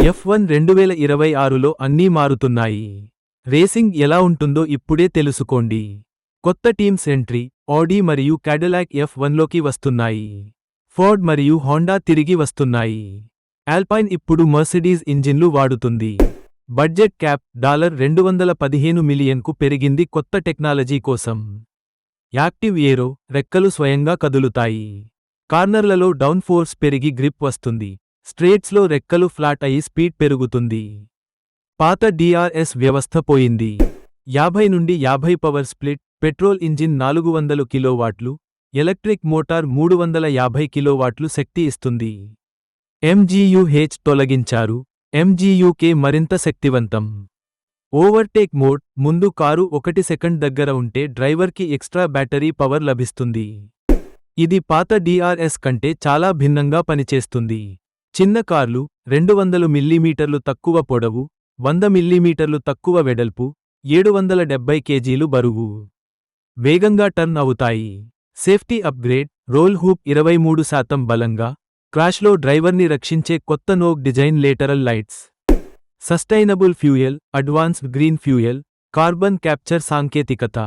F1 2026లో అన్నీ మారుతున్నాయి. Racing ఎలా ఉంటుందో ఇప్పుడే తెలుసుకోండి. కొత్త టీమ్స్ ఎంట్రీ, ఆడీ మరియు క్యాడిలాక్ F1లోకి వస్తున్నాయి. ఫోర్డ్ మరియు హోండా తిరిగి వస్తున్నాయి. ఆల్పైన్ ఇప్పుడు మర్సిడీస్ ఇంజిన్లు వాడుతుంది. బడ్జెట్ క్యాప్ $215 మిలియన్కు పెరిగింది కొత్త టెక్నాలజీ కోసం. యాక్టివ్ ఏరో, రెక్కలు స్వయంగా కదులుతాయి. కార్నర్లలో డౌన్ ఫోర్స్ పెరిగి గ్రిప్ వస్తుంది. స్ట్రేట్స్లో రెక్కలు ఫ్లాట్ అయి స్పీడ్ పెరుగుతుంది. పాత DRS వ్యవస్థ పోయింది. 50 నుండి 50 పవర్ స్ప్లిట్, పెట్రోల్ ఇంజిన్ 400 కిలోవాట్లు, ఎలక్ట్రిక్ మోటార్ 350 కిలోవాట్లు శక్తి ఇస్తుంది. MGU-H తొలగించారు. MGU-K మరింత శక్తివంతం. ఓవర్టేక్ మోడ్, ముందు కారు 1 సెకండ్ దగ్గర ఉంటే డ్రైవర్కి ఎక్స్ట్రా బ్యాటరీ పవర్ లభిస్తుంది. ఇది పాత DRS కంటే చాలా భిన్నంగా పనిచేస్తుంది. చిన్న కార్లు, 200 మిల్లీమీటర్లు తక్కువ పొడవు, 100 మిల్లీమీటర్లు తక్కువ వెడల్పు, 770 కేజీలు బరువు. వేగంగా టర్న్ అవుతాయి. సేఫ్టీ అప్గ్రేడ్, రోల్ హూప్ 23% బలంగా, క్రాష్లో డ్రైవర్ని రక్షించే కొత్త nook design lateral lights. Sustainable fuel, advanced green fuel, carbon capture సాంకేతికత.